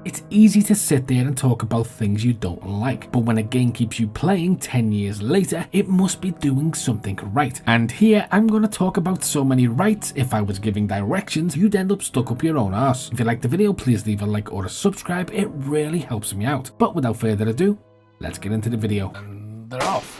It's easy to sit there and talk about things you don't like, but when a game keeps you playing 10 years later, it must be doing something right. And here I'm going to talk about so many rights. If I was giving directions, you'd end up stuck up your own arse. If you like the video, please leave a like or a subscribe, it really helps me out. But without further ado, let's get into the video. And they're off.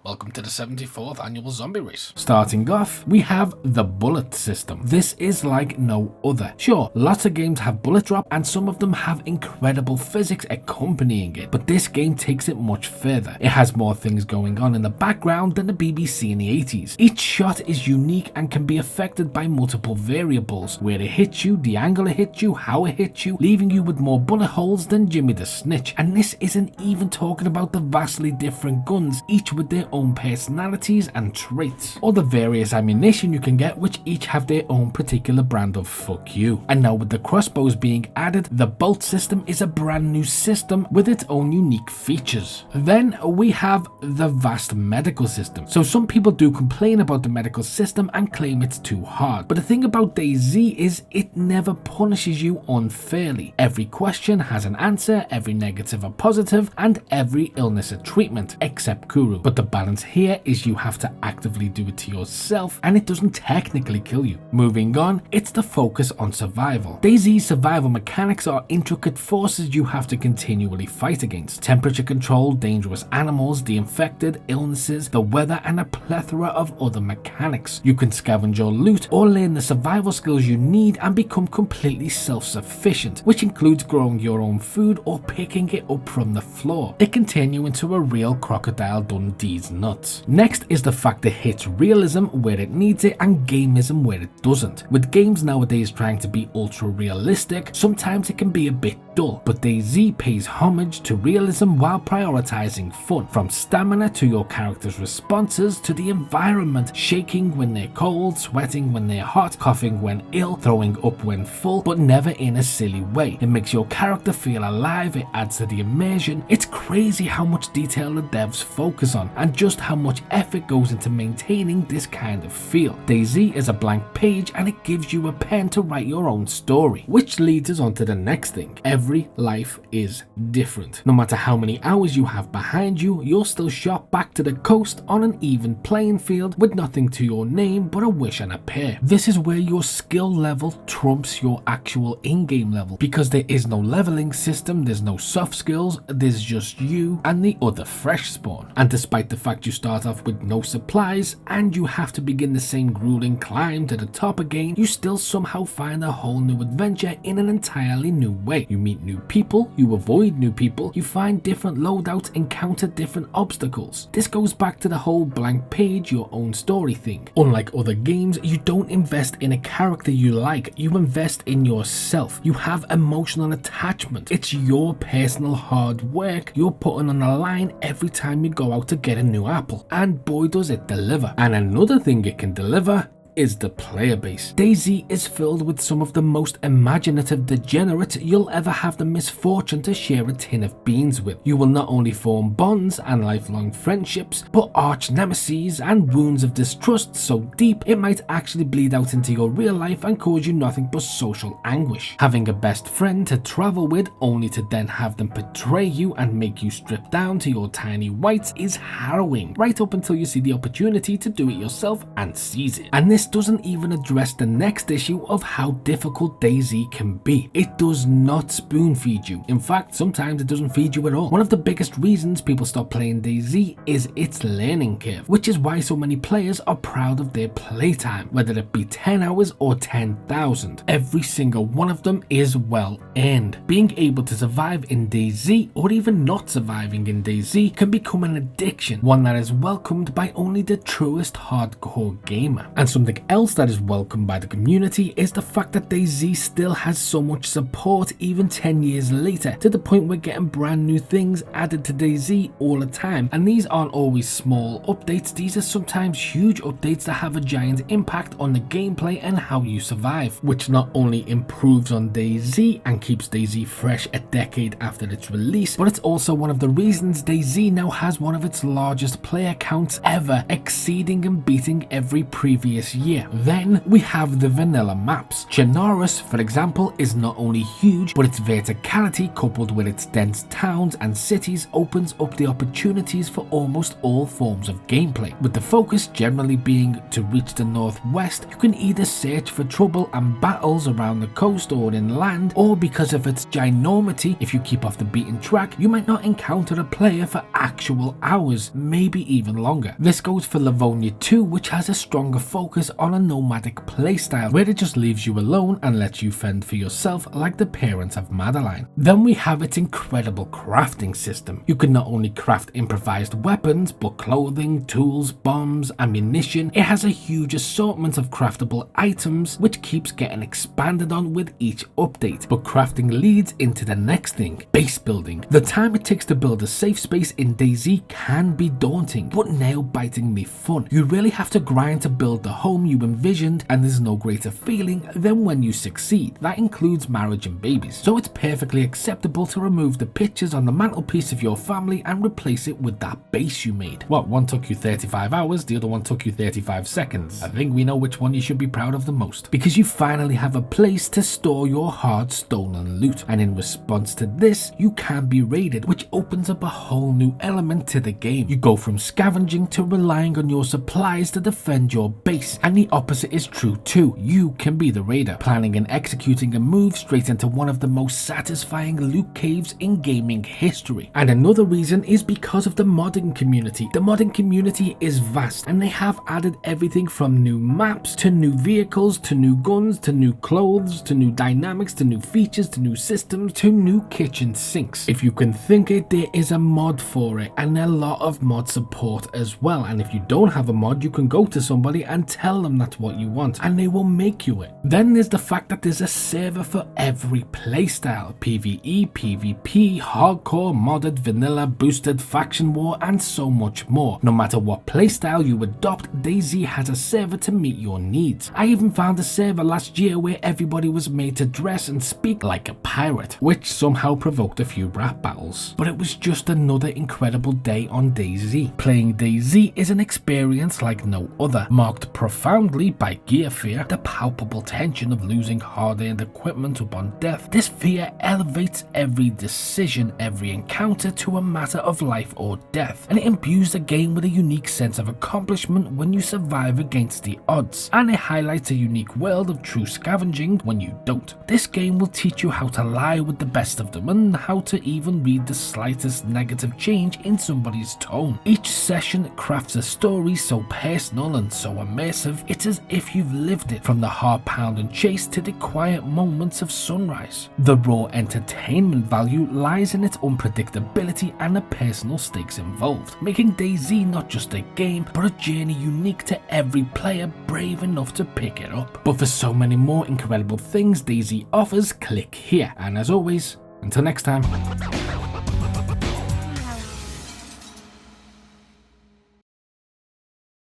Welcome to the 74th annual zombie race. Starting off, we have the bullet system. This is like no other. Sure, lots of games have bullet drop and some of them have incredible physics accompanying it, but this game takes it much further. It has more things going on in the background than the BBC in the 80s. Each shot is unique and can be affected by multiple variables: where it hits you, the angle it hits you, how it hits you, leaving you with more bullet holes than Jimmy the Snitch. And this isn't even talking about the vastly different guns, each with their own personalities and traits, or the various ammunition you can get, which each have their own particular brand of fuck you. And now with the crossbows being added, the bolt system is a brand new system with its own unique features. Then we have the vast medical system. So some people do complain about the medical system and claim it's too hard, but the thing about DayZ is it never punishes you unfairly. Every question has an answer, every negative a positive, and every illness a treatment, except Kuru. But the balance here is you have to actively do it to yourself, and it doesn't technically kill you. Moving on, it's the focus on survival. DayZ's survival mechanics are intricate forces you have to continually fight against: temperature control, dangerous animals, the infected, illnesses, the weather, and a plethora of other mechanics. You can scavenge your loot or learn the survival skills you need and become completely self-sufficient, which includes growing your own food or picking it up from the floor. It can turn you into a real crocodile Dundee's nuts. Next is the fact it hits realism where it needs it and gamism where it doesn't. With games nowadays trying to be ultra realistic, sometimes it can be a bit dull, but DayZ pays homage to realism while prioritizing fun, from stamina to your character's responses to the environment, shaking when they're cold, sweating when they're hot, coughing when ill, throwing up when full, but never in a silly way. It makes your character feel alive, it adds to the immersion. It's crazy how much detail the devs focus on and just how much effort goes into maintaining this kind of feel. DayZ is a blank page and it gives you a pen to write your own story, which leads us on to the next thing. Every life is different. No matter how many hours you have behind you, you're still shot back to the coast on an even playing field with nothing to your name but a wish and a prayer. This is where your skill level trumps your actual in-game level, because there is no leveling system, there's no soft skills, there's just you and the other fresh spawn. And despite the fact you start off with no supplies and you have to begin the same grueling climb to the top again, you still somehow find a whole new adventure in an entirely new way. You meet new people, you avoid new people, you find different loadouts, encounter different obstacles. This goes back to the whole blank page, your own story thing. Unlike other games, you don't invest in a character you like, you invest in yourself. You have emotional attachment. It's your personal hard work you're putting on the line every time you go out to get a new apple, and boy does it deliver. And another thing it can deliver is the player base. DayZ is filled with some of the most imaginative degenerates you'll ever have the misfortune to share a tin of beans with. You will not only form bonds and lifelong friendships, but arch nemesis and wounds of distrust so deep it might actually bleed out into your real life and cause you nothing but social anguish. Having a best friend to travel with only to then have them betray you and make you strip down to your tiny whites is harrowing, right up until you see the opportunity to do it yourself and seize it. And this doesn't even address the next issue of how difficult DayZ can be. It does not spoon feed you. In fact, sometimes it doesn't feed you at all. One of the biggest reasons people stop playing DayZ is its learning curve, which is why so many players are proud of their playtime, whether it be 10 hours or 10,000. Every single one of them is well earned. Being able to survive in DayZ, or even not surviving in DayZ, can become an addiction, one that is welcomed by only the truest hardcore gamer. And something else that is welcomed by the community is the fact that DayZ still has so much support even 10 years later, to the point we're getting brand new things added to DayZ all the time. And these aren't always small updates, these are sometimes huge updates that have a giant impact on the gameplay and how you survive, which not only improves on DayZ and keeps DayZ fresh a decade after its release, but it's also one of the reasons DayZ now has one of its largest player counts ever, exceeding and beating every previous year. Then we have the vanilla maps. Chernarus, for example, is not only huge, but its verticality coupled with its dense towns and cities opens up the opportunities for almost all forms of gameplay, with the focus generally being to reach the northwest. You can either search for trouble and battles around the coast or inland, or because of its ginormity, if you keep off the beaten track, you might not encounter a player for actual hours, maybe even longer. This goes for Livonia 2, which has a stronger focus on a nomadic playstyle, where it just leaves you alone and lets you fend for yourself like the parents of Madeline. Then we have its incredible crafting system. You can not only craft improvised weapons, but clothing, tools, bombs, ammunition. It has a huge assortment of craftable items, which keeps getting expanded on with each update. But crafting leads into the next thing, base building. The time it takes to build a safe space in DayZ can be daunting, but nail-bitingly fun. You really have to grind to build the home you envisioned, and there's no greater feeling than when you succeed. That includes marriage and babies. So it's perfectly acceptable to remove the pictures on the mantelpiece of your family and replace it with that base you made. What, one took you 35 hours, the other one took you 35 seconds. I think we know which one you should be proud of the most, because you finally have a place to store your hard stolen loot, and in response to this, you can be raided, which opens up a whole new element to the game. You go from scavenging to relying on your supplies to defend your base, and the opposite is true too. You can be the raider, planning and executing a move straight into one of the most satisfying loot caves in gaming history. And another reason is because of the modding community. The modding community is vast, and they have added everything from new maps to new vehicles to new guns to new clothes to new dynamics to new features to new systems to new kitchen sinks. If you can think it, there is a mod for it, and a lot of mod support as well. And if you don't have a mod, you can go to somebody and tell them that's what you want, and they will make you it. Then there's the fact that there's a server for every playstyle: PvE, PvP, hardcore, modded, vanilla, boosted, faction war, and so much more. No matter what playstyle you adopt, DayZ has a server to meet your needs. I even found a server last year where everybody was made to dress and speak like a pirate, which somehow provoked a few rap battles. But it was just another incredible day on DayZ. Playing DayZ is an experience like no other, marked profoundly by gear fear, the palpable tension of losing hard-earned equipment upon death. This fear elevates every decision, every encounter to a matter of life or death, and it imbues the game with a unique sense of accomplishment when you survive against the odds, and it highlights a unique world of true scavenging when you don't. This game will teach you how to lie with the best of them, and how to even read the slightest negative change in somebody's tone. Each session crafts a story so personal and so immersive, it's as if you've lived it, from the heart-pounding chase to the quiet moments of sunrise. The raw entertainment value lies in its unpredictability and the personal stakes involved, making DayZ not just a game, but a journey unique to every player brave enough to pick it up. But for so many more incredible things DayZ offers, click here. And as always, until next time.